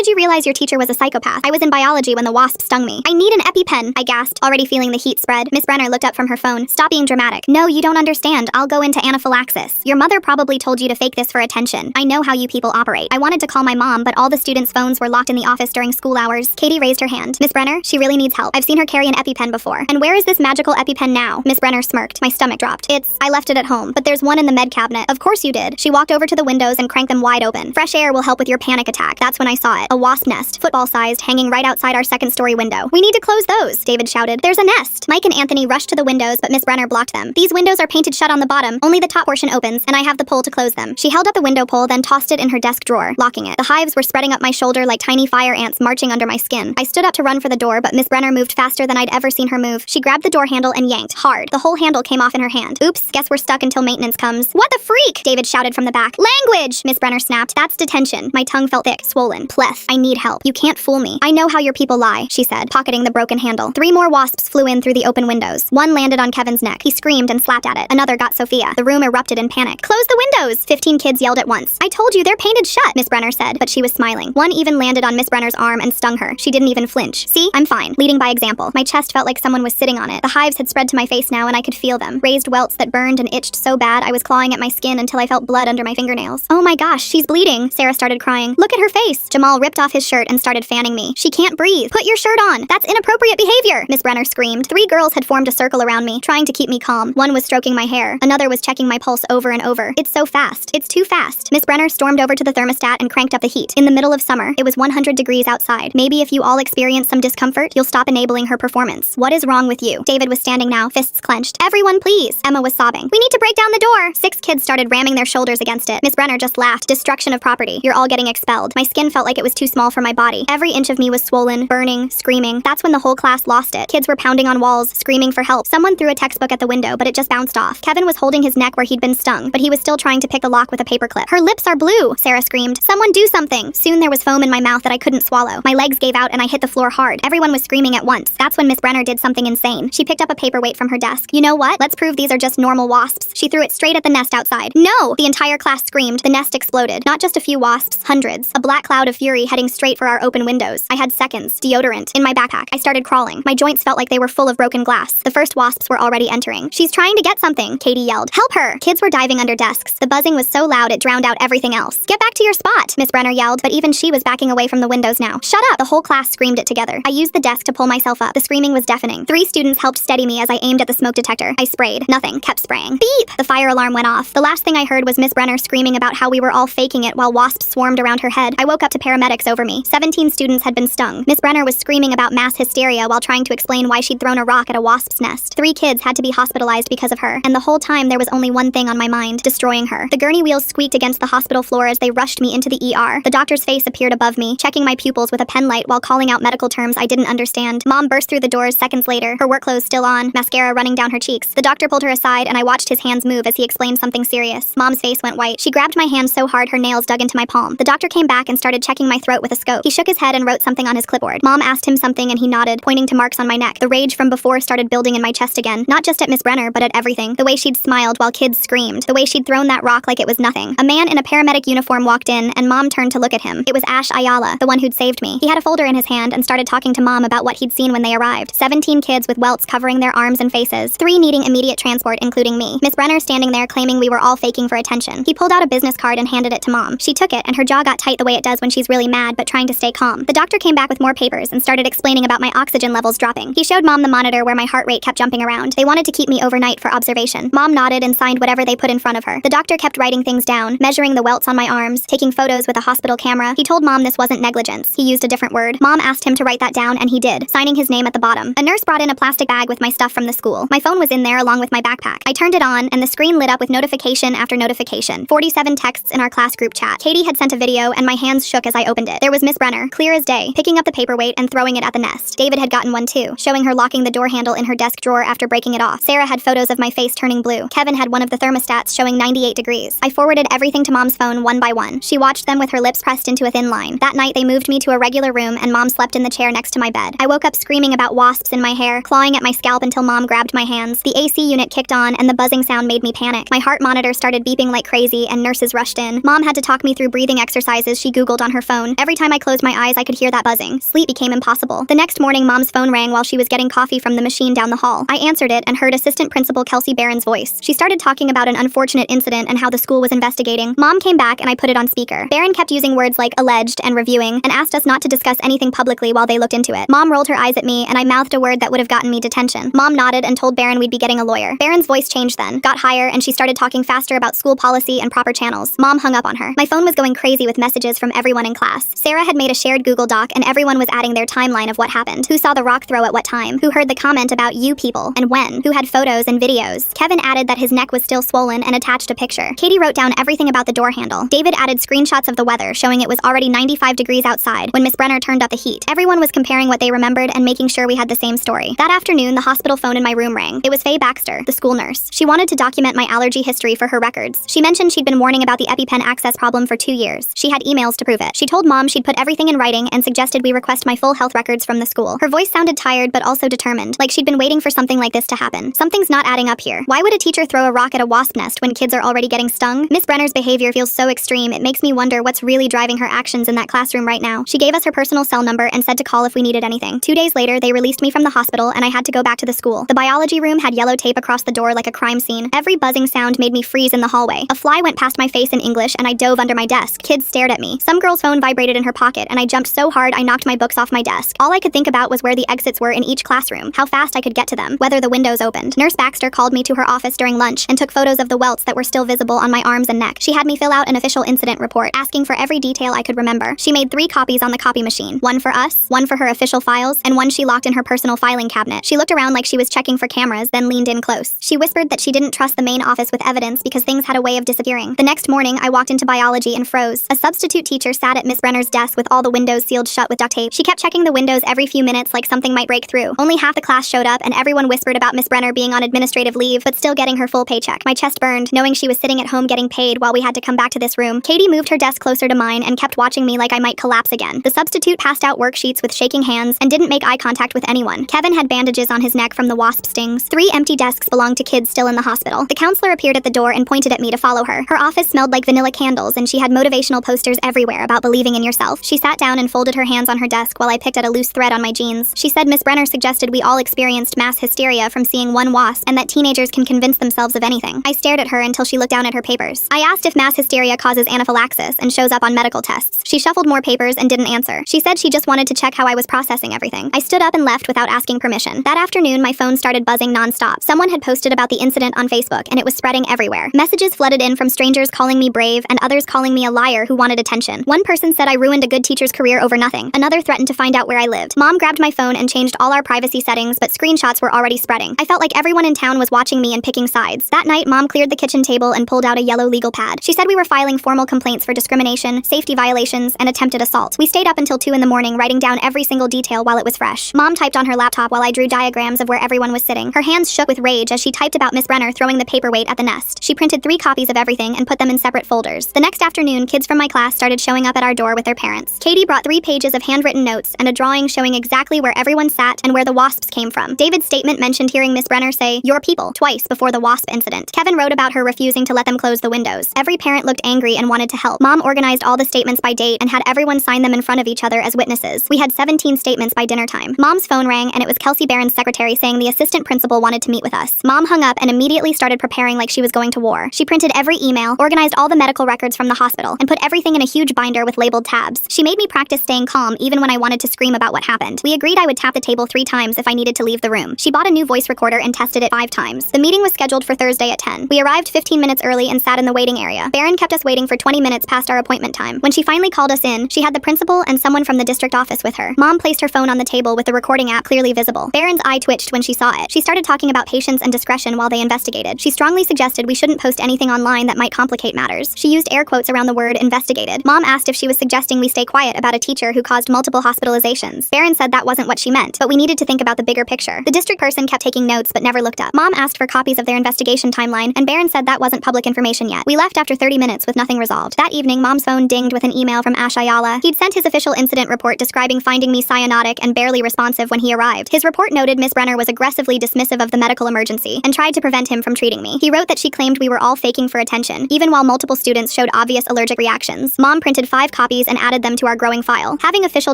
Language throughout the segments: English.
did you realize your teacher was a psychopath? I was in biology when the wasp stung me. I need an EpiPen, I gasped, already feeling the heat spread. Miss Brenner looked up from her phone. Stop being dramatic. No, you don't understand. I'll go into anaphylaxis. Your mother probably told you to fake this for attention. I know how you people operate. I wanted to call my mom, but all the students' phones were locked in the office during school hours. Katie raised her hand. Miss Brenner, she really needs help. I've seen her carry an EpiPen before. And where is this magical EpiPen now? Miss Brenner smirked. My stomach dropped. I left it at home, but there's one in the med cabinet. Of course you did. She walked over to the windows and cranked them wide open. Fresh air will help with your panic attack. That's when I saw it. A wasp nest, football-sized, hanging right outside our second-story window. We need to close those, David shouted. There's a nest. Mike and Anthony rushed to the windows, but Miss Brenner blocked them. These windows are painted shut on the bottom. Only the top portion opens, and I have the pole to close them. She held up the window pole, then tossed it in her desk drawer, locking it. The hives were spreading up my shoulder like tiny fire ants marching under my skin. I stood up to run for the door, but Miss Brenner moved faster than I'd ever seen her move. She grabbed the door handle and yanked hard. The whole handle came off in her hand. Oops, guess we're stuck until maintenance comes. What the freak? David shouted from the back. Language! Miss Brenner snapped. That's detention. My tongue felt thick, swollen. Pleth. I need help. You can't fool me. I know how your people lie, she said, pocketing the broken handle. 3 more wasps flew in through the open windows. One landed on Kevin's neck. He screamed and slapped at it. Another got Sophia. The room erupted in panic. Close the windows! 15 kids yelled at once. I told you, they're painted shut, Miss Brenner said, but she was smiling. One even landed on Miss Brenner's arm and stung her. She didn't even flinch. See? I'm fine. Leading by example. My chest felt like someone was sitting on it. The hives had spread to my face now and I could feel them. Raised welts that burned and itched so bad I was clawing at my skin until I felt blood under my fingernails. Oh my gosh, she's bleeding. Sarah started crying. Look at her face. Jamal ripped off his shirt and started fanning me. She can't breathe. Put your shirt on. That's inappropriate behavior, Miss Brenner screamed. 3 girls had formed a circle around me, trying to keep me calm. One was stroking my hair. Another was checking my pulse over and over. It's so fast. It's too fast. Miss Brenner stormed over to the thermostat and cranked up the heat. In the middle of summer, it was 100 degrees outside. Maybe if you all experience some discomfort, you'll stop enabling her performance. What is wrong with you? David was standing now, fists clenched. Everyone, please. Emma was sobbing. We need to break down the door. 6 kids started ramming their shoulders against it. Miss Brenner just laughed. Destruction of property. You're all getting expelled. My skin felt like it was too small for my body. Every inch of me was swollen, burning, screaming. That's when the whole class lost it. Kids were pounding on walls, screaming for help. Someone threw a textbook at the window, but it just bounced off. Kevin was holding his neck where he'd been stung, but he was still trying to pick the lock with a paperclip. Her lips are blue, Sarah screamed. Someone do something. Soon there was foam in my mouth that I couldn't swallow. My legs gave out and I hit the floor hard. Everyone was screaming at once. That's when Miss Brenner did something insane. She picked up a paperweight from her desk. You know what? Let's prove these are just normal wasps. She threw it straight at the nest outside. No! The entire class screamed. The nest exploded. Not just a few wasps, hundreds. A black cloud of fury heading straight for our open windows. I had seconds. Deodorant. In my backpack. I started crawling. My joints felt like they were full of broken glass. The first wasps were already entering. She's trying to get something, Katie yelled. Help her! Kids were diving under desks. The buzzing was so loud it drowned out everything else. Get back to your spot, Miss Brenner yelled, but even she was backing away from the windows now. Shut up! The whole class screamed it together. I used the desk to pull myself up. The screaming was deafening. 3 students helped steady me as I aimed at the smoke detector. I sprayed. Nothing. Kept spraying. Beep! The fire alarm went off. The last thing I heard was Miss Brenner screaming about how we were all faking it while wasps swarmed around her head. I woke up to paramedics over me. 17 students had been stung. Miss Brenner was screaming about mass hysteria while trying to explain why she'd thrown a rock at a wasp's nest. 3 kids had to be hospitalized because of her, and the whole time there was only one thing on my mind: destroying her. The gurney wheels squeaked against the hospital floor as they rushed me into the ER. The doctor's face appeared above me, checking my pupils with a pen light while calling out medical terms I didn't understand. Mom burst through the doors seconds later, her work clothes still on, mascara running down her cheeks. The doctor pulled her aside and I watched his hands move as he explained something serious. Mom's face went white. She grabbed my hand so hard her nails dug into my palm. The doctor came back and started checking my throat with a scope. He shook his head and wrote something on his clipboard. Mom asked him something and he nodded, pointing to marks on my neck. The rage from before started building in my chest again, not just at Miss Brenner, but at everything. The way she'd smiled while kids screamed. The way she'd thrown that rock like it was nothing. A man in a paramedic uniform walked in and Mom turned to look at him. It was Ash Ayala, the one who'd saved me. He had a folder in his hand and started talking to Mom about what he'd seen when they arrived. 17 kids with welts covering their arms and faces, 3 needing immediate transport, including me. Miss Brenner standing there claiming we were all faking for attention. He pulled out a business card and handed it to Mom. She took it and her jaw got tight the way it does when she's really mad but trying to stay calm. The doctor came back with more papers and started explaining about my oxygen levels dropping. He showed Mom the monitor where my heart rate kept jumping around. They wanted to keep me overnight for observation. Mom nodded and signed whatever they put in front of her. The doctor kept writing things down, measuring the welts on my arms, taking photos with a hospital camera. He told Mom this wasn't negligence. He used a different word. Mom asked him to write that down and he did, signing his name at the bottom. A nurse brought in a plastic bag with my stuff from the school. My phone was in there along with my backpack. I turned it on and the screen lit up with notification after notification. 47 texts in our class group chat. Katie had sent a video and my hands shook as I opened it. There was Miss Brenner, clear as day, picking up the paperweight and throwing it at the nest. David had gotten one too, showing her locking the door handle in her desk drawer after breaking it off. Sarah had photos of my face turning blue. Kevin had one of the thermostats showing 98 degrees. I forwarded everything to Mom's phone one by one. She watched them with her lips pressed into a thin line. That night they moved me to a regular room and Mom slept in the chair next to my bed. I woke up screaming about wasps in my hair, clawing at my scalp until Mom grabbed my hands. The AC unit kicked on and the buzzing sound made me panic. My heart monitor started beeping like crazy and nurses rushed in. Mom had to talk me through breathing exercises she Googled on her phone. Every time I closed my eyes, I could hear that buzzing. Sleep became impossible. The next morning, Mom's phone rang while she was getting coffee from the machine down the hall. I answered it and heard Assistant Principal Kelsey Barron's voice. She started talking about an unfortunate incident and how the school was investigating. Mom came back and I put it on speaker. Barron kept using words like alleged and reviewing and asked us not to discuss anything publicly while they looked into it. Mom rolled her eyes at me and I mouthed a word that would have gotten me detention. Mom nodded and told Barron we'd be getting a lawyer. Barron's voice changed then, got higher, and she started talking faster about school policy and proper channels. Mom hung up on her. My phone was going crazy with messages from everyone in class. Sarah had made a shared Google Doc and everyone was adding their timeline of what happened. Who saw the rock throw at what time? Who heard the comment about you people and when? Who had photos and videos? Kevin added that his neck was still swollen and attached a picture. Katie wrote down everything about the door handle. David added screenshots of the weather showing it was already 95 degrees outside when Miss Brenner turned up the heat. Everyone was comparing what they remembered and making sure we had the same story. That afternoon, the hospital phone in my room rang. It was Faye Baxter, the school nurse. She wanted to document my allergy history for her records. She mentioned she'd been warning about the EpiPen access problem for 2 years. She had emails to prove it. She told Mom she'd put everything in writing and suggested we request my full health records from the school. Her voice sounded tired but also determined, like she'd been waiting for something like this to happen. Something's not adding up here. Why would a teacher throw a rock at a wasp nest when kids are already getting stung? Miss Brenner's behavior feels so extreme, it makes me wonder what's really driving her actions in that classroom right now. She gave us her personal cell number and said to call if we needed anything. 2 days later, they released me from the hospital and I had to go back to the school. The biology room had yellow tape across the door like a crime scene. Every buzzing sound made me freeze in the hallway. A fly went past my face in English and I dove under my desk. Kids stared at me. Some girl's phone vibrated in her pocket and I jumped so hard I knocked my books off my desk. All I could think about was where the exits were in each classroom, how fast I could get to them, whether the windows opened. Nurse Baxter called me to her office during lunch and took photos of the welts that were still visible on my arms and neck. She had me fill out an official incident report, asking for every detail I could remember. She made 3 copies on the copy machine, one for us, one for her official files, and one she locked in her personal filing cabinet. She looked around like she was checking for cameras, then leaned in close. She whispered that she didn't trust the main office with evidence because things had a way of disappearing. The next morning, I walked into biology and froze. A substitute teacher sat at Miss Brenner's desk with all the windows sealed shut with duct tape. She kept checking the windows every few minutes like something might break through. Only half the class showed up and everyone whispered about Miss Brenner being on administrative leave but still getting her full paycheck. My chest burned, knowing she was sitting at home getting paid while we had to come back to this room. Katie moved her desk closer to mine and kept watching me like I might collapse again. The substitute passed out worksheets with shaking hands and didn't make eye contact with anyone. Kevin had bandages on his neck from the wasp stings. 3 empty desks belonged to kids still in the hospital. The counselor appeared at the door and pointed at me to follow her. Her office smelled like vanilla candles and she had motivational posters everywhere about believing in yourself. She sat down and folded her hands on her desk while I picked at a loose thread on my jeans. She said Miss Brenner suggested we all experienced mass hysteria from seeing one wasp and that teenagers can convince themselves of anything. I stared at her until she looked down at her papers. I asked if mass hysteria causes anaphylaxis and shows up on medical tests. She shuffled more papers and didn't answer. She said she just wanted to check how I was processing everything. I stood up and left without asking permission. That afternoon, my phone started buzzing nonstop. Someone had posted about the incident on Facebook and it was spreading everywhere. Messages flooded in from strangers calling me brave and others calling me a liar who wanted attention. One person said I ruined a good teacher's career over nothing. Another threatened to find out where I lived. Mom grabbed my phone and changed all our privacy settings, but screenshots were already spreading. I felt like everyone in town was watching me and picking sides. That night, Mom cleared the kitchen table and pulled out a yellow legal pad. She said we were filing formal complaints for discrimination, safety violations, and attempted assault. We stayed up until 2 in the morning writing down every single detail while it was fresh. Mom typed on her laptop while I drew diagrams of where everyone was sitting. Her hands shook with rage as she typed about Miss Brenner throwing the paperweight at the nest. She printed 3 copies of everything and put them in separate folders. The next afternoon, kids from my class started showing up at our door with their parents. Katie brought 3 pages of handwritten notes and a drawing showing exactly where everyone sat and where the wasps came from. David's statement mentioned hearing Miss Brenner say, "your people," twice before the wasp incident. Kevin wrote about her refusing to let them close the windows. Every parent looked angry and wanted to help. Mom organized all the statements by date and had everyone sign them in front of each other as witnesses. We had 17 statements by dinner time. Mom's phone rang and it was Kelsey Barron's secretary saying the assistant principal wanted to meet with us. Mom hung up and immediately started preparing like she was going to war. She printed every email, organized all the medical records from the hospital, and put everything in a huge binder with labeled tabs. She made me practice staying calm even when I wanted to scream about what happened. We agreed I would tap the table 3 times if I needed to leave the room. She bought a new voice recorder and tested it 5 times. The meeting was scheduled for Thursday at 10. We arrived 15 minutes early and sat in the waiting area. Barron kept us waiting for 20 minutes past our appointment time. When she finally called us in, she had the principal and someone from the district office with her. Mom placed her phone on the table with the recording app clearly visible. Barron's eye twitched when she saw it. She started talking about patience and discretion while they investigated. She strongly suggested we shouldn't post anything online that might complicate matters. She used air quotes around the word investigated. Mom asked if she was suggesting we stay quiet about a teacher who caused multiple hospitalizations. Barron said that wasn't what she meant, but we needed to think about the bigger picture. The district person kept taking notes but never looked up. Mom asked for copies of their investigation timeline, and Barron said that wasn't public information yet. We left after 30 minutes with nothing resolved. That evening, Mom's phone dinged with an email from Ash Ayala. He'd sent his official incident report describing finding me cyanotic and barely responsive when he arrived. His report noted Miss Brenner was aggressively dismissive of the medical emergency and tried to prevent him from treating me. He wrote that she claimed we were all faking for attention, even while multiple students showed obvious allergic reactions. Mom printed 5 copies copies and added them to our growing file. Having official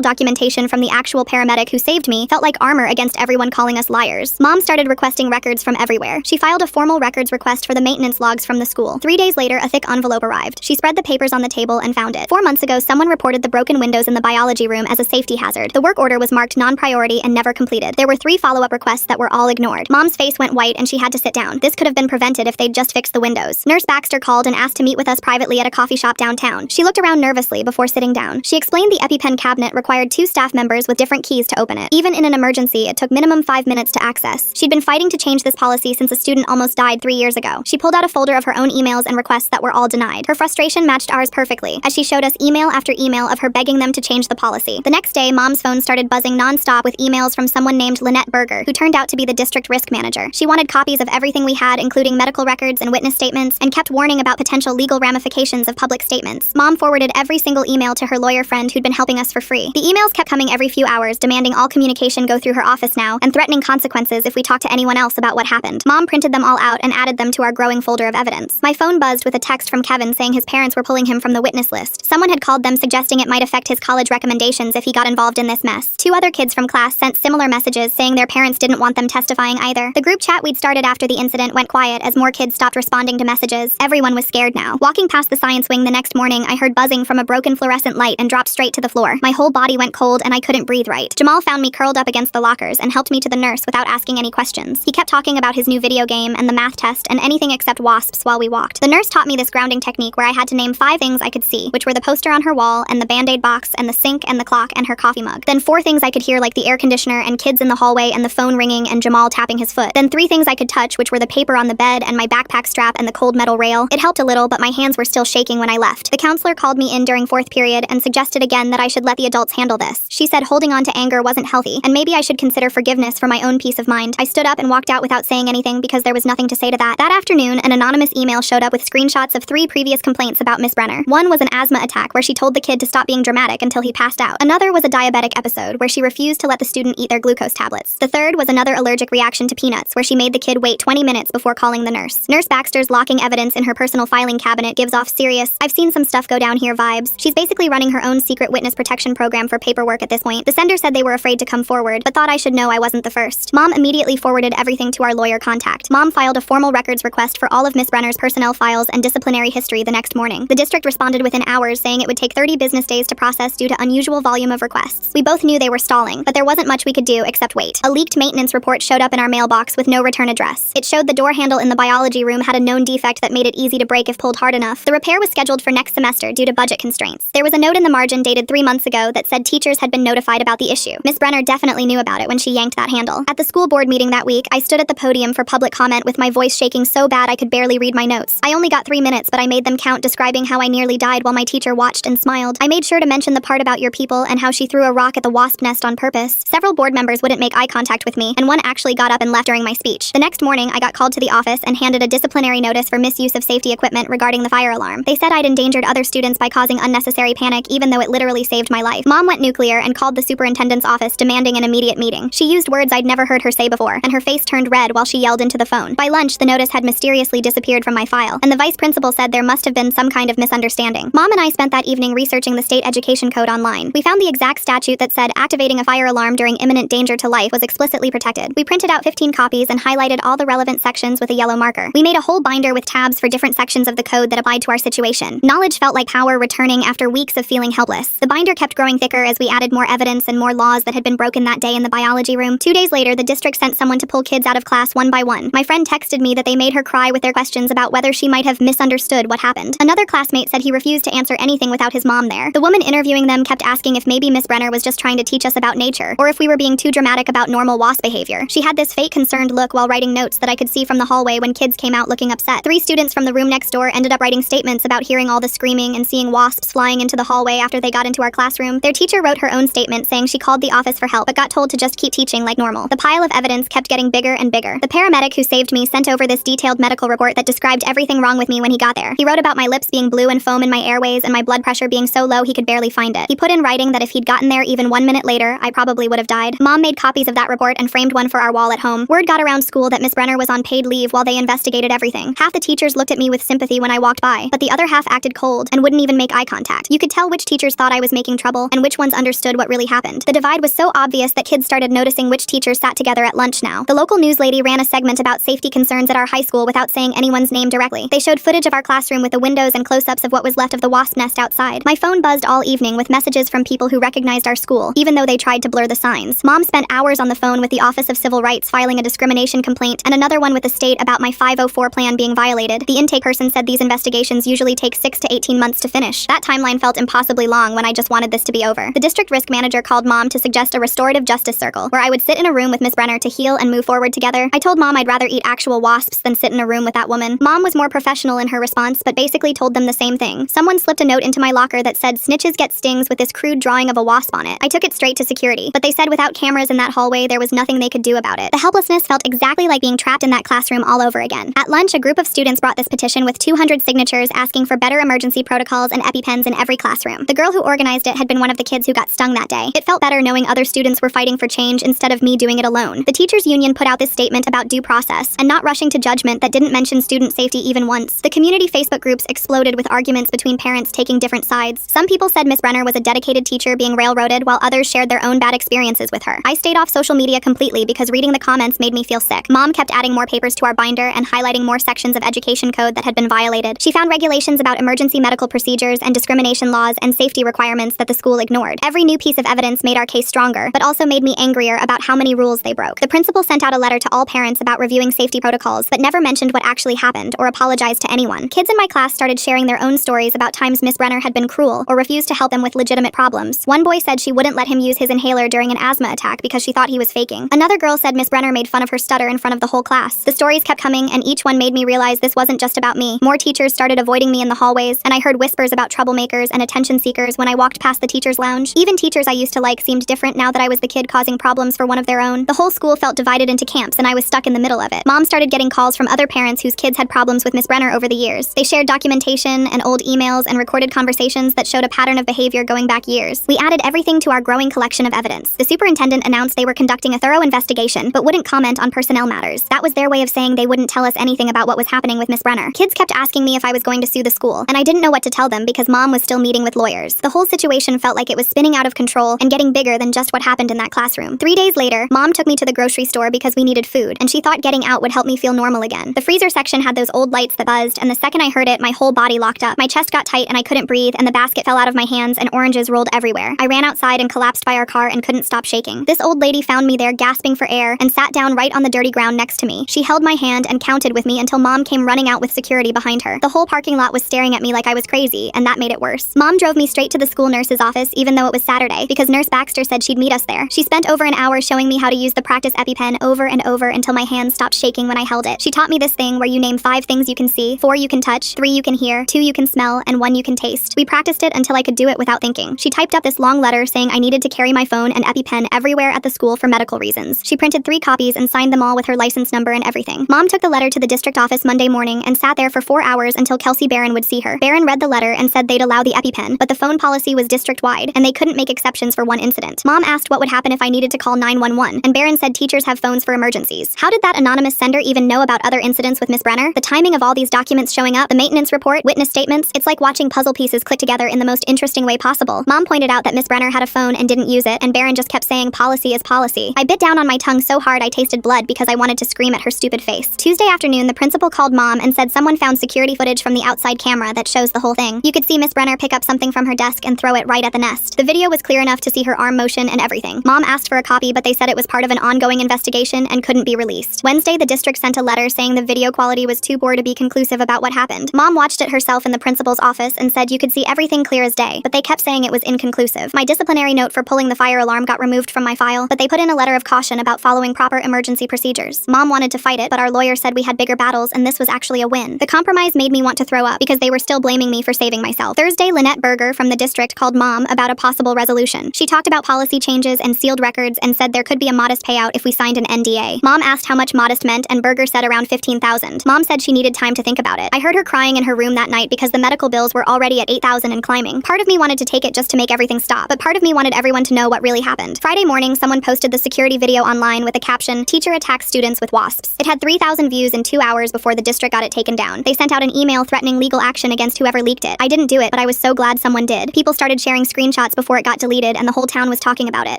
documentation from the actual paramedic who saved me felt like armor against everyone calling us liars. Mom started requesting records from everywhere. She filed a formal records request for the maintenance logs from the school. 3 days later, a thick envelope arrived. She spread the papers on the table and found it. 4 months ago, someone reported the broken windows in the biology room as a safety hazard. The work order was marked non-priority and never completed. There were 3 follow-up requests that were all ignored. Mom's face went white and she had to sit down. This could have been prevented if they'd just fixed the windows. Nurse Baxter called and asked to meet with us privately at a coffee shop downtown. She looked around nervously before sitting down. She explained the EpiPen cabinet required 2 staff members with different keys to open it. Even in an emergency, it took minimum 5 minutes to access. She'd been fighting to change this policy since a student almost died 3 years ago. She pulled out a folder of her own emails and requests that were all denied. Her frustration matched ours perfectly, as she showed us email after email of her begging them to change the policy. The next day, Mom's phone started buzzing non-stop with emails from someone named Lynette Berger, who turned out to be the district risk manager. She wanted copies of everything we had, including medical records and witness statements, and kept warning about potential legal ramifications of public statements. Mom forwarded every single email to her lawyer friend who'd been helping us for free. The emails kept coming every few hours, demanding all communication go through her office now, and threatening consequences if we talked to anyone else about what happened. Mom printed them all out and added them to our growing folder of evidence. My phone buzzed with a text from Kevin saying his parents were pulling him from the witness list. Someone had called them suggesting it might affect his college recommendations if he got involved in this mess. 2 other kids from class sent similar messages saying their parents didn't want them testifying either. The group chat we'd started after the incident went quiet as more kids stopped responding to messages. Everyone was scared now. Walking past the science wing the next morning, I heard buzzing from a broken fluorescent light and dropped straight to the floor. My whole body went cold and I couldn't breathe right. Jamal found me curled up against the lockers and helped me to the nurse without asking any questions. He kept talking about his new video game and the math test and anything except wasps while we walked. The nurse taught me this grounding technique where I had to name 5 things I could see, which were the poster on her wall and the Band-Aid box and the sink and the clock and her coffee mug. Then 4 things I could hear like the air conditioner and kids in the hallway and the phone ringing and Jamal tapping his foot. Then 3 things I could touch, which were the paper on the bed and my backpack strap and the cold metal rail. It helped a little, but my hands were still shaking when I left. The counselor called me in during 4th period and suggested again that I should let the adults handle this. She said holding on to anger wasn't healthy, and maybe I should consider forgiveness for my own peace of mind. I stood up and walked out without saying anything because there was nothing to say to that. That afternoon, an anonymous email showed up with screenshots of 3 previous complaints about Miss Brenner. One was an asthma attack where she told the kid to stop being dramatic until he passed out. Another was a diabetic episode where she refused to let the student eat their glucose tablets. The third was another allergic reaction to peanuts where she made the kid wait 20 minutes before calling the nurse. Nurse Baxter's locking evidence in her personal filing cabinet gives off serious, "I've seen some stuff go down here" vibes. She's basically running her own secret witness protection program for paperwork at this point. The sender said they were afraid to come forward, but thought I should know I wasn't the first. Mom immediately forwarded everything to our lawyer contact. Mom filed a formal records request for all of Miss Brenner's personnel files and disciplinary history the next morning. The district responded within hours saying it would take 30 business days to process due to unusual volume of requests. We both knew they were stalling, but there wasn't much we could do except wait. A leaked maintenance report showed up in our mailbox with no return address. It showed the door handle in the biology room had a known defect that made it easy to break if pulled hard enough. The repair was scheduled for next semester due to budget constraints. There was a note in the margin dated 3 months ago that said teachers had been notified about the issue. Miss Brenner definitely knew about it when she yanked that handle. At the school board meeting that week, I stood at the podium for public comment with my voice shaking so bad I could barely read my notes. I only got 3 minutes, but I made them count, describing how I nearly died while my teacher watched and smiled. I made sure to mention the part about your people and how she threw a rock at the wasp nest on purpose. Several board members wouldn't make eye contact with me, and one actually got up and left during my speech. The next morning, I got called to the office and handed a disciplinary notice for misuse of safety equipment regarding the fire alarm. They said I'd endangered other students by causing unnecessary panic, even though it literally saved my life. Mom went nuclear and called the superintendent's office demanding an immediate meeting. She used words I'd never heard her say before, and her face turned red while she yelled into the phone. By lunch, the notice had mysteriously disappeared from my file, and the vice principal said there must have been some kind of misunderstanding. Mom and I spent that evening researching the state education code online. We found the exact statute that said activating a fire alarm during imminent danger to life was explicitly protected. We printed out 15 copies and highlighted all the relevant sections with a yellow marker. We made a whole binder with tabs for different sections of the code that applied to our situation. Knowledge felt like power returning after weeks of feeling helpless. The binder kept growing thicker as we added more evidence and more laws that had been broken that day in the biology room. 2 days later, the district sent someone to pull kids out of class one by one. My friend texted me that they made her cry with their questions about whether she might have misunderstood what happened. Another classmate said he refused to answer anything without his mom there. The woman interviewing them kept asking if maybe Miss Brenner was just trying to teach us about nature, or if we were being too dramatic about normal wasp behavior. She had this fake concerned look while writing notes that I could see from the hallway when kids came out looking upset. 3 students from the room next door ended up writing statements about hearing all the screaming and seeing wasps flying into the hallway after they got into our classroom. Their teacher wrote her own statement saying she called the office for help but got told to just keep teaching like normal. The pile of evidence kept getting bigger and bigger. The paramedic who saved me sent over this detailed medical report that described everything wrong with me when he got there. He wrote about my lips being blue and foam in my airways and my blood pressure being so low he could barely find it. He put in writing that if he'd gotten there even 1 minute later, I probably would have died. Mom made copies of that report and framed one for our wall at home. Word got around school that Miss Brenner was on paid leave while they investigated everything. Half the teachers looked at me with sympathy when I walked by, but the other half acted cold and wouldn't even make eye contact. You could tell which teachers thought I was making trouble and which ones understood what really happened. The divide was so obvious that kids started noticing which teachers sat together at lunch now. The local news lady ran a segment about safety concerns at our high school without saying anyone's name directly. They showed footage of our classroom with the windows and close-ups of what was left of the wasp nest outside. My phone buzzed all evening with messages from people who recognized our school, even though they tried to blur the signs. Mom spent hours on the phone with the Office of Civil Rights filing a discrimination complaint and another one with the state about my 504 plan being violated. The intake person said these investigations usually take 6 to 18 months to finish. That timeline felt impossibly long when I just wanted this to be over. The district risk manager called Mom to suggest a restorative justice circle, where I would sit in a room with Miss Brenner to heal and move forward together. I told Mom I'd rather eat actual wasps than sit in a room with that woman. Mom was more professional in her response, but basically told them the same thing. Someone slipped a note into my locker that said snitches get stings with this crude drawing of a wasp on it. I took it straight to security, but they said without cameras in that hallway there was nothing they could do about it. The helplessness felt exactly like being trapped in that classroom all over again. At lunch, a group of students brought this petition with 200 signatures asking for better emergency protocols and EpiPens in every classroom. The girl who organized it had been one of the kids who got stung that day. It felt better knowing other students were fighting for change instead of me doing it alone. The teachers union put out this statement about due process and not rushing to judgment that didn't mention student safety even once. The community Facebook groups exploded with arguments between parents taking different sides. Some people said Miss Brenner was a dedicated teacher being railroaded, while others shared their own bad experiences with her. I stayed off social media completely because reading the comments made me feel sick. Mom kept adding more papers to our binder and highlighting more sections of education code that had been violated. She found regulations about emergency medical procedures and discrimination laws and safety requirements that the school ignored. Every new piece of evidence made our case stronger, but also made me angrier about how many rules they broke. The principal sent out a letter to all parents about reviewing safety protocols, but never mentioned what actually happened or apologized to anyone. Kids in my class started sharing their own stories about times Miss Brenner had been cruel or refused to help him with legitimate problems. One boy said she wouldn't let him use his inhaler during an asthma attack because she thought he was faking. Another girl said Miss Brenner made fun of her stutter in front of the whole class. The stories kept coming, and each one made me realize this wasn't just about me. More teachers started avoiding me in the hallways, and I heard whispers about troublemakers and attention seekers when I walked past the teacher's lounge. Even teachers I used to like seemed different now that I was the kid causing problems for one of their own. The whole school felt divided into camps, and I was stuck in the middle of it. Mom started getting calls from other parents whose kids had problems with Miss Brenner over the years. They shared documentation and old emails and recorded conversations that showed a pattern of behavior going back years. We added everything to our growing collection of evidence. The superintendent announced they were conducting a thorough investigation, but wouldn't comment on personnel matters. That was their way of saying they wouldn't tell us anything about what was happening with Miss Brenner. Kids kept asking me if I was going to sue the school, and I didn't know what to tell them because Mom was still meeting with lawyers. The whole situation felt like it was spinning out of control and getting bigger than just what happened in that classroom. 3 days later, Mom took me to the grocery store because we needed food, and she thought getting out would help me feel normal again. The freezer section had those old lights that buzzed, and the second I heard it, my whole body locked up. My chest got tight and I couldn't breathe, and the basket fell out of my hands and oranges rolled everywhere. I ran outside and collapsed by our car and couldn't stop shaking. This old lady found me there gasping for air and sat down right on the dirty ground next to me. She held my hand and counted with me until Mom came running out with security behind her. The whole parking lot was staring at me like I was crazy, and that made it worse. Mom drove me straight to the school nurse's office even though it was Saturday because Nurse Baxter said she'd meet us there. She spent over an hour showing me how to use the practice EpiPen over and over until my hands stopped shaking when I held it. She taught me this thing where you name 5 things you can see, 4 you can touch, 3 you can hear, 2 you can smell, and 1 you can taste. We practiced it until I could do it without thinking. She typed up this long letter saying I needed to carry my phone and EpiPen everywhere at the school for medical reasons. She printed 3 copies and signed them all with her license number and everything. Mom took the letter to the district office Monday morning and sat there for 4 hours until Kelsey Barron would see her. Barron read the letter and said they'd allow the EpiPen, but the phone policy was district-wide, and they couldn't make exceptions for one incident. Mom asked what would happen if I needed to call 911, and Barron said teachers have phones for emergencies. How did that anonymous sender even know about other incidents with Miss Brenner? The timing of all these documents showing up, the maintenance report, witness statements, it's like watching puzzle pieces click together in the most interesting way possible. Mom pointed out that Miss Brenner had a phone and didn't use it, and Barron just kept saying policy is policy. I bit down on my tongue so hard I tasted blood because I wanted to scream at her stupid face. Tuesday afternoon, the principal called Mom and said someone found security footage from the outside camera that shows the whole thing. You could see Miss Brenner pick up something from her desk and throw it right at the nest. The video was clear enough to see her arm motion and everything. Mom asked for a copy, but they said it was part of an ongoing investigation and couldn't be released. Wednesday, the district sent a letter saying the video quality was too poor to be conclusive about what happened. Mom watched it herself in the principal's office and said you could see everything clear as day, but they kept saying it was inconclusive. My disciplinary note for pulling the fire alarm got removed from my file, but they put in a letter of caution about following proper emergency procedures. Mom wanted to fight it, but our lawyer said we had bigger battles and this was actually a win. The compromise made me want to throw up because they were still blaming me for saving myself. Thursday, Lynette Berger from the district called Mom about a possible resolution. She talked about policy changes and sealed records and said there could be a modest payout if we signed an NDA. Mom asked how much modest meant and Berger said around $15,000. Mom said she needed time to think about it. I heard her crying in her room that night because the medical bills were already at $8,000 and climbing. Part of me wanted to take it just to make everything stop, but part of me wanted everyone to know what really happened. Friday morning, someone posted the security video online with a caption, "Teacher attacks students with wasps." It had 3,000 views in 2 hours before the district got it taken down. They sent out an email threatening legal action against whoever leaked it. I didn't do it, but I was so glad someone did. People started sharing screenshots before it got deleted, and the whole town was talking about it.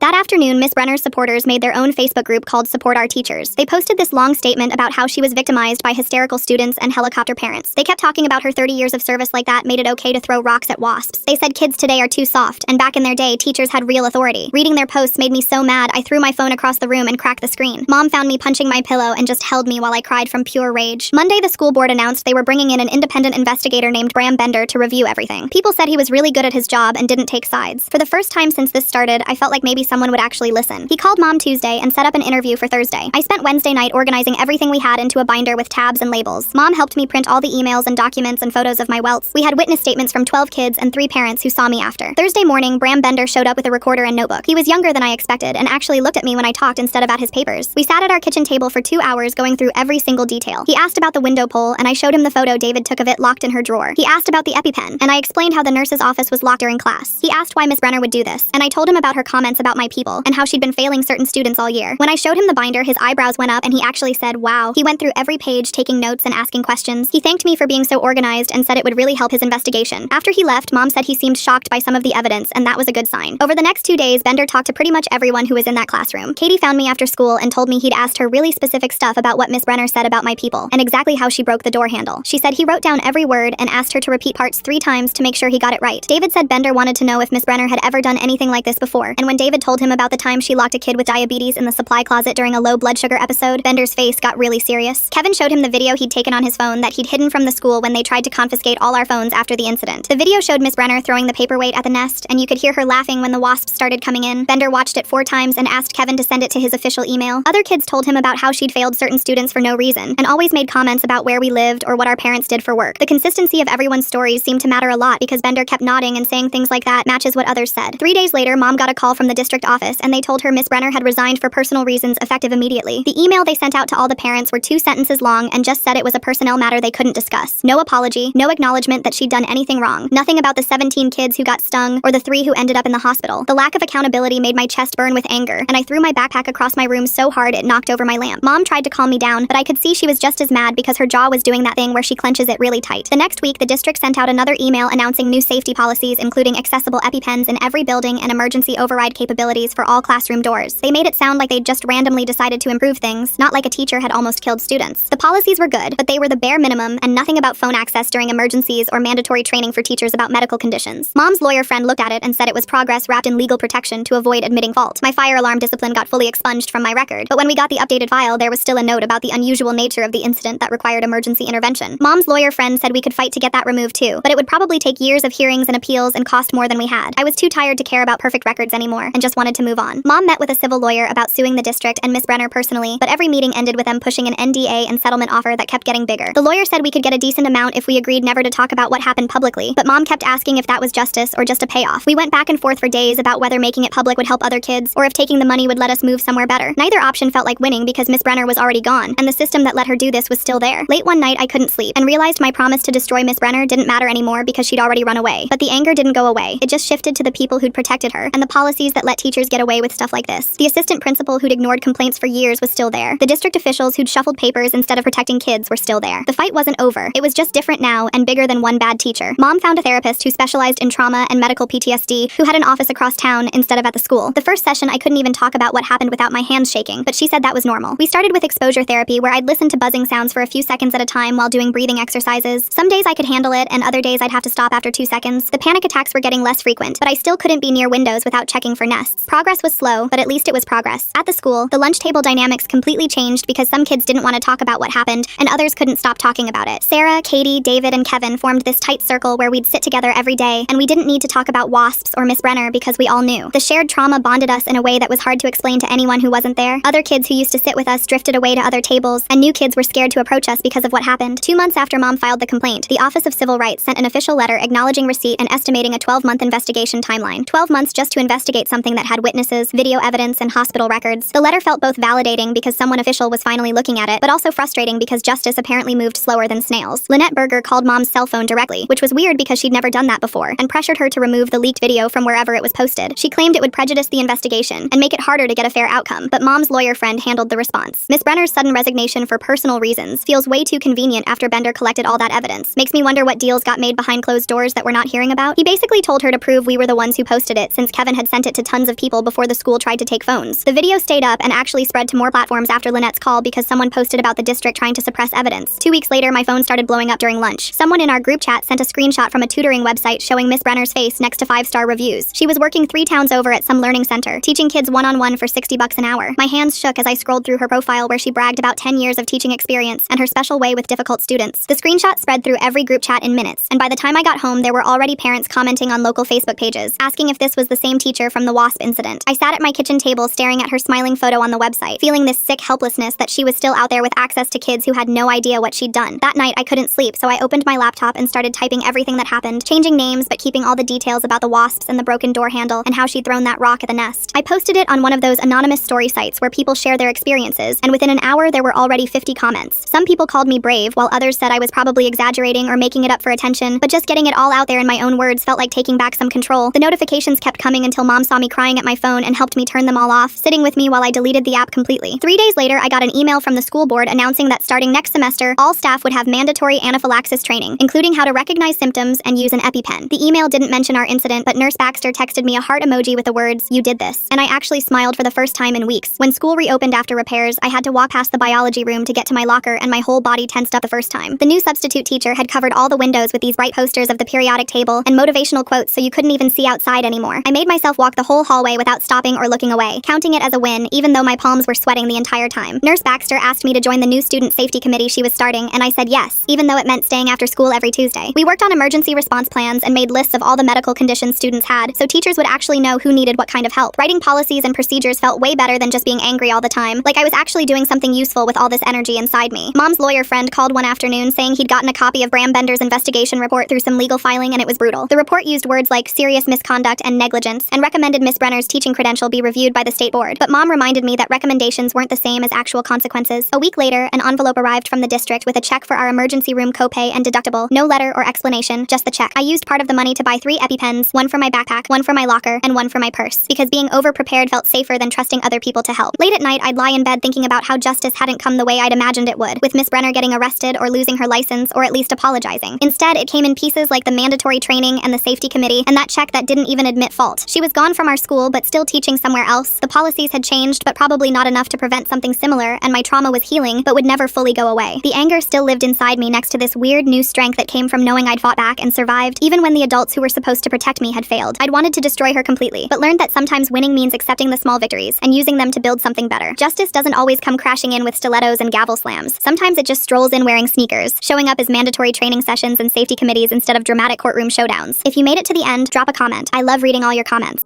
That afternoon, Miss Brenner's supporters made their own Facebook group called Support Our Teachers. They posted this long statement about how she was victimized by hysterical students and helicopter parents. They kept talking about her 30 years of service like that made it okay to throw rocks at Wasps. They said kids today are too soft, and back in their day, teachers had real authority. Reading their posts made me so mad, I threw my phone across the room and cracked the screen. Mom found me punching my pillow and just held me while I cried from pure rage. Monday, the school board announced they were bringing in an independent investigator named Bram Bender to review everything. People said he was really good at his job and didn't take sides. For the first time since this started, I felt like maybe someone would actually listen. He called Mom Tuesday and set up an interview for Thursday. I spent Wednesday night organizing everything we had into a binder with tabs and labels. Mom helped me print all the emails and documents and photos of my welts. We had witness statements from 12 kids and 3 parents who saw me after. Thursday morning, Bram Bender showed up with a recorder and notebook. He was younger than I expected and actually looked at me when I talked instead of at his papers. We sat at our kitchen table for 2 hours going through every single detail. He asked about the window pole, and I showed him the photo David took of it locked in her drawer. He asked about the EpiPen, and I explained how the nurse's office was locked during class. He asked why Miss Brenner would do this, and I told him about her comments about my people and how she'd been failing certain students all year. When I showed him the binder, his eyebrows went up and he actually said, wow. He went through every page taking notes and asking questions. He thanked me for being so organized and said it would really help his investigation. After he left, Mom said he seemed shocked by some of the evidence, and that was a good sign. Over the next 2 days, Bender talked to pretty much everyone who was in that classroom. Katie found me after school and told me he'd asked her really specific stuff about what Miss Brenner said about my people and exactly how she broke the door handle. She said he wrote down every word and asked her to repeat parts 3 times to make sure he got it right. David said Bender wanted to know if Miss Brenner had ever done anything like this before, and when David told him about the time she locked a kid with diabetes in the supply closet during a low blood sugar episode, Bender's face got really serious. Kevin showed him the video he'd taken on his phone that he'd hidden from the school when they tried to confiscate all our phones after the incident. The video showed Miss Brenner throwing the paperweight at the nest, and you could hear her laughing when the wasps started coming in. Bender watched it 4 times and asked Kevin to send it to his official email. Other kids told him about how she'd failed certain students for no reason, and always made comments about where we lived or what our parents did for work. The consistency of everyone's stories seemed to matter a lot because Bender kept nodding and saying things like that matches what others said. 3 days later, Mom got a call from the district office, and they told her Miss Brenner had resigned for personal reasons effective immediately. The email they sent out to all the parents were 2 sentences long and just said it was a personnel matter they couldn't discuss. No apology, no acknowledgement that she'd done anything wrong. Nothing about the 17 kids who got stung or the 3 who ended up in the hospital. The lack of accountability made my chest burn with anger, and I threw my backpack across my room so hard it knocked over my lamp. Mom tried to calm me down, but I could see she was just as mad because her jaw was doing that thing where she clenches it really tight. The next week, the district sent out another email announcing new safety policies, including accessible EpiPens in every building and emergency override capabilities for all classroom doors. They made it sound like they'd just randomly decided to improve things, not like a teacher had almost killed students. The policies were good, but they were the bare minimum and nothing about phone access during emergencies or mandatory training for teachers about medical conditions. Mom's lawyer friend looked at it and said it was progress wrapped in legal protection to avoid admitting fault. My fire alarm discipline got fully expunged from my record, but when we got the updated file, there was still a note about the unusual nature of the incident that required emergency intervention. Mom's lawyer friend said we could fight to get that removed too, but it would probably take years of hearings and appeals and cost more than we had. I was too tired to care about perfect records anymore and just wanted to move on. Mom met with a civil lawyer about suing the district and Miss Brenner personally, but every meeting ended with them pushing an NDA and settlement offer that kept getting bigger. The lawyer said we could get a decent amount if we agreed never to talk about what happened publicly, but Mom kept asking if that was justice or just a payoff. We went back and forth for days about whether making it public would help other kids or if taking the money would let us move somewhere better. Neither option felt like winning because Miss Brenner was already gone, and the system that let her do this was still there. Late one night, I couldn't sleep and realized my promise to destroy Miss Brenner didn't matter anymore because she'd already run away. But the anger didn't go away. It just shifted to the people who'd protected her and the policies that let teachers get away with stuff like this. The assistant principal who'd ignored complaints for years was still there. The district officials who'd shuffled papers instead of protecting kids were still there. The fight wasn't over. It was just different now and bigger than one bad teacher. Mom found a therapist who specialized in trauma and medical PTSD who had an office across town instead of at the school. The first session, I couldn't even talk about what happened without my hands shaking, but she said that was normal. We started with exposure therapy where I'd listen to buzzing sounds for a few seconds at a time while doing breathing exercises. Some days I could handle it and other days I'd have to stop after 2 seconds. The panic attacks were getting less frequent, but I still couldn't be near windows without checking for nests. Progress was slow, but at least it was progress. At the school, the lunch table dynamics completely changed because some kids didn't want to talk about what happened and others couldn't stop talking about it. Sarah, Katie, David, and Kevin formed this tight circle where we'd sit together every day, and we didn't need to talk about Wasps or Miss Brenner because we all knew. The shared trauma bonded us in a way that was hard to explain to anyone who wasn't there. Other kids who used to sit with us drifted away to other tables, and new kids were scared to approach us because of what happened. 2 months after Mom filed the complaint, the Office of Civil Rights sent an official letter acknowledging receipt and estimating a 12-month investigation timeline. 12 months just to investigate something that had witnesses, video evidence, and hospital records. The letter felt both validating because someone official was finally looking at it, but also frustrating because justice apparently moved slower than snails. Lynette Berger called Mom's cell phone directly, which was weird because she'd never done that before, and pressured her to remove the leaked video from wherever it was posted. She claimed it would prejudice the investigation and make it harder to get a fair outcome, but Mom's lawyer friend handled the response. Miss Brenner's sudden resignation for personal reasons feels way too convenient after Bender collected all that evidence. Makes me wonder what deals got made behind closed doors that we're not hearing about? He basically told her to prove we were the ones who posted it since Kevin had sent it to tons of people before the school tried to take phones. The video stayed up and actually spread to more platforms after Lynette's call because someone posted about the district trying to suppress evidence. 2 weeks later, my phone started blowing up during lunch. Someone in our group chat sent a screenshot from a tutoring website showing Miss Brenner's face next to 5-star reviews. She was working 3 towns over at some learning center, teaching kids one-on-one for $60 an hour. My hands shook as I scrolled through her profile where she bragged about 10 years of teaching experience and her special way with difficult students. The screenshot spread through every group chat in minutes, and by the time I got home, there were already parents commenting on local Facebook pages, asking if this was the same teacher from the Wasp incident. I sat at my kitchen table staring at her smiling photo on the website, feeling this sick helplessness that she was still out there with access to kids who had no idea what she'd done. That night, I couldn't sleep, so I opened my laptop and started typing everything that happened, changing names but keeping all the details about the wasps and the broken door handle and how she'd thrown that rock at the nest. I posted it on one of those anonymous story sites where people share their experiences, and within an hour, there were already 50 comments. Some people called me brave, while others said I was probably exaggerating or making it up for attention, but just getting it all out there in my own words felt like taking back some control. The notifications kept coming until Mom saw me crying at my phone and helped me turn them all off, sitting with me while I deleted the app completely. 3 days later, I got an email from the school board announcing that starting next semester, all staff would have mandatory anaphylaxis training, including how to recognize symptoms and use an EpiPen. The email didn't mention our incident, but Nurse Baxter texted me a heart emoji with the words, "You did this." And I actually smiled for the first time in weeks. When school reopened after repairs, I had to walk past the biology room to get to my locker, and my whole body tensed up the first time. The new substitute teacher had covered all the windows with these bright posters of the periodic table and motivational quotes so you couldn't even see outside anymore. I made myself walk the whole hallway without stopping or looking away, counting it as a win, even though my palms were sweating the entire time. Nurse Baxter asked me to join the new student safety committee she was starting, and I said yes, even though it meant staying after school every Tuesday. We worked on emergency response plans and made lists of all the medical conditions students had, so teachers would actually know who needed what kind of help. Writing policies and procedures felt way better than just being angry all the time, like I was actually doing something useful with all this energy inside me. Mom's lawyer friend called one afternoon saying he'd gotten a copy of Bram Bender's investigation report through some legal filing, and it was brutal. The report used words like serious misconduct and negligence, and recommended Miss Brenner's teaching credential be reviewed by the state board. But Mom reminded me that recommendations weren't the same as actual consequences. A week later, an envelope arrived from the district with a check for our emergency room copay and deductible. No letter or explanation, just the check. I used part of the money to buy 3 EpiPens, 1 for my backpack, 1 for my locker, and 1 for my purse, because being over-prepared felt safer than trusting other people to help. Late at night, I'd lie in bed thinking about how justice hadn't come the way I'd imagined it would, with Miss Brenner getting arrested or losing her license or at least apologizing. Instead, it came in pieces like the mandatory training and the safety committee, and that check that didn't even admit fault. She was gone from our school, but still teaching somewhere else. The policies had changed, but probably not enough to prevent something similar, and my trauma was healing, but would never fully go away. The anger still lived inside me next to this weird new strength that came from knowing I'd fought back and survived, even when the adults who were supposed to protect me had failed. I'd wanted to destroy her completely, but learned that sometimes winning means accepting the small victories and using them to build something better. Justice doesn't always come crashing in with stilettos and gavel slams. Sometimes it just strolls in wearing sneakers, showing up as mandatory training sessions and safety committees instead of dramatic courtroom showdowns. If you made it to the end, drop a comment. I love reading all your comments.